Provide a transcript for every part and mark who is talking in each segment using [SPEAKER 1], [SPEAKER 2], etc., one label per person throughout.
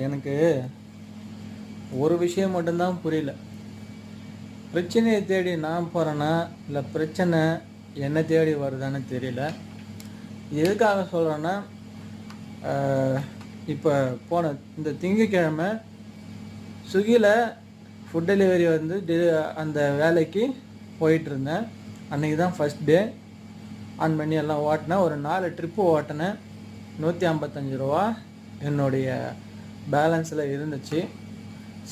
[SPEAKER 1] எனக்கு ஒரு விஷயம் மட்டும்தான் புரியல. பிரச்சனையை தேடி நான் போகிறேன்னா இல்லை பிரச்சனை என்னை தேடி வருதான்னு தெரியல. எதுக்காக சொல்கிறேன்னா, இப்போ போன இந்த திங்கக்கிழமை ஸ்விக்கியில் ஃபுட் டெலிவரி வந்து அந்த வேலைக்கு போயிட்டுருந்தேன். அன்றைக்கி தான் ஃபஸ்ட் டே. ஆன் பண்ணி எல்லாம் ஓட்டினேன். ஒரு 4 ட்ரிப்பு ஓட்டினேன். 155 ரூபா என்னுடைய பேலன்ஸில் இருந்துச்சு.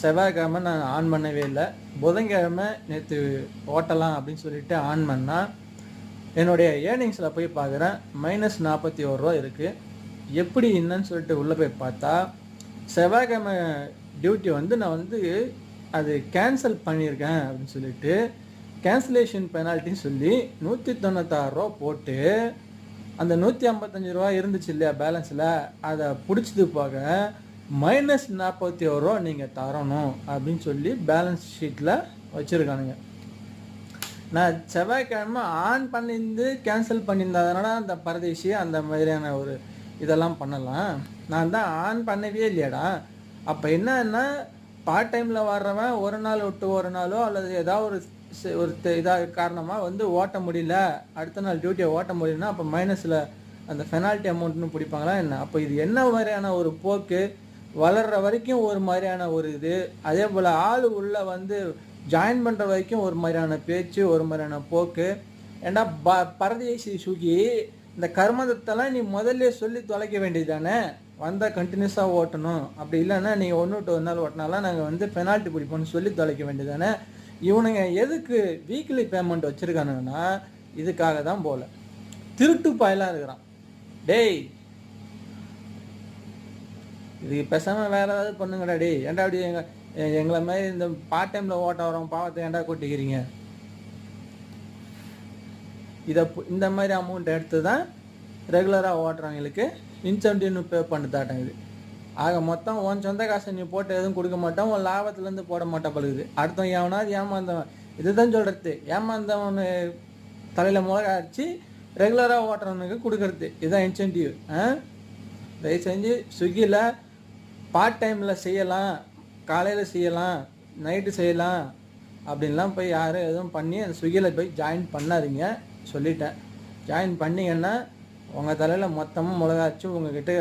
[SPEAKER 1] செவ்வாய்க்கிழமை நான் ஆன் பண்ணவே இல்லை. புதன்கிழமை நேற்று ஓட்டலாம் அப்படின்னு சொல்லிட்டு ஆன் பண்ணால் என்னுடைய ஏர்னிங்ஸில் போய் பார்க்குறேன், -41 ரூபா இருக்குது. எப்படி என்னன்னு சொல்லிட்டு உள்ளே போய் பார்த்தா, செவ்வாய்க்கிழமை டியூட்டி வந்து நான் வந்து அது கேன்சல் பண்ணியிருக்கேன் அப்படின்னு சொல்லிட்டு கேன்சலேஷன் பெனால்ட்டின்னு சொல்லி 196 ரூபா போட்டு அந்த 155 ரூபா இருந்துச்சு இல்லையா பேலன்ஸில், அதை பிடிச்சது போக -41 ரூபா நீங்கள் தரணும் அப்படின்னு சொல்லி பேலன்ஸ் ஷீட்டில் வச்சுருக்கானுங்க. நான் செவ்வாய்க்கிழமை ஆன் பண்ணியிருந்து கேன்சல் பண்ணியிருந்ததுனால அந்த பரதேசி அந்த மாதிரியான ஒரு இதெல்லாம் பண்ணலாம். நான் தான் ஆன் பண்ணவே இல்லையாடா. அப்போ என்னன்னா, பார்ட் டைமில் வர்றவன் ஒரு நாள் விட்டு ஒரு நாளோ அல்லது ஏதாவது ஒரு இதாக காரணமாக வந்து ஓட்ட முடியல, அடுத்த நாள் டியூட்டியை ஓட்ட முடியலன்னா அப்போ மைனஸில் அந்த பெனால்ட்டி அமௌண்ட்னு பிடிப்பாங்களா என்ன? அப்போ இது என்ன மாதிரியான ஒரு போக்கு? வளர்கிற வரைக்கும் ஒரு மாதிரியான ஒரு இது, அதே போல் ஆள் உள்ளே வந்து ஜாயின் பண்ணுற வரைக்கும் ஒரு மாதிரியான பேச்சு, ஒரு மாதிரியான போக்கு. ஏன்னா பரதேசி சுகி, இந்த கர்மதத்தெல்லாம் நீ முதல்ல சொல்லி தொலைக்க வேண்டியது தானே. வந்தால் கண்டினியூஸாக ஓட்டணும், அப்படி இல்லைன்னா நீங்கள் 1 to 1 நாள் ஓட்டினாலாம் நாங்கள் வந்து பெனால்ட்டி பிடிப்போம்னு சொல்லி தொலைக்க வேண்டியது தானே. இவனுங்க எதுக்கு வீக்லி பேமெண்ட் வச்சுருக்கானுங்கன்னா இதுக்காக தான் போல. திருட்டு பாயெல்லாம் இருக்கிறான். டேய், இதுக்கு பேசாமல் வேறு ஏதாவது பண்ணுங்கடா. டே ஏன்டா அப்படி எங்களை மாதிரி இந்த பார்ட் டைமில் ஓட்ட வரோம் பாவத்தை ஏன்டா கொட்டிக்கிறீங்க? இந்த மாதிரி அமௌண்ட் எடுத்து தான் ரெகுலராக ஓட்டுறவங்களுக்கு இன்சென்டிவ்னு பே பண்ணிட்டாட்டாங்க. இது ஆக மொத்தம் உன் சொந்த காசை நீ போட்டு எதுவும் கொடுக்க மாட்டான், உன் லாபத்துலேருந்து போட மாட்டா பழுகுது. அடுத்தவன் எவனாவது ஏமாந்தவன், இதுதான் சொல்கிறது, ஏமாந்தவனு தலையில் மிளகா அடிச்சு ரெகுலராக ஓட்டுறவனுக்கு கொடுக்கறது, இதுதான் இன்சென்டிவ். தயவு செஞ்சு ஸ்விக்கியில் பார்ட் டைமில் செய்யலாம், காலையில் செய்யலாம், நைட்டு செய்யலாம் அப்படின்லாம் போய் யாரும் எதுவும் பண்ணி அந்த ஸ்விக்கியில் போய் ஜாயின் பண்ணாதீங்க. சொல்லிட்டேன். ஜாயின் பண்ணிங்கன்னா உங்கள் தலையில் மொத்தமாக மிளகாச்சு உங்ககிட்ட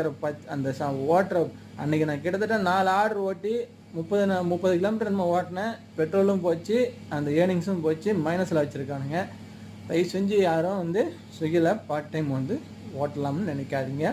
[SPEAKER 1] அந்த ஓட்டுற அன்றைக்கி நான் கிட்டத்தட்ட 4 ஆர்டர் ஓட்டி 30 கிலோமீட்டர் நம்ம ஓட்டினேன். பெட்ரோலும் போச்சு, அந்த ஏர்னிங்ஸும் போச்சு, மைனஸில் வச்சுருக்கானுங்க. தயவு செஞ்சு யாரும் வந்து ஸ்விக்கியில் பார்ட் டைம் வந்து ஓட்டலாம்னு நினைக்காதீங்க.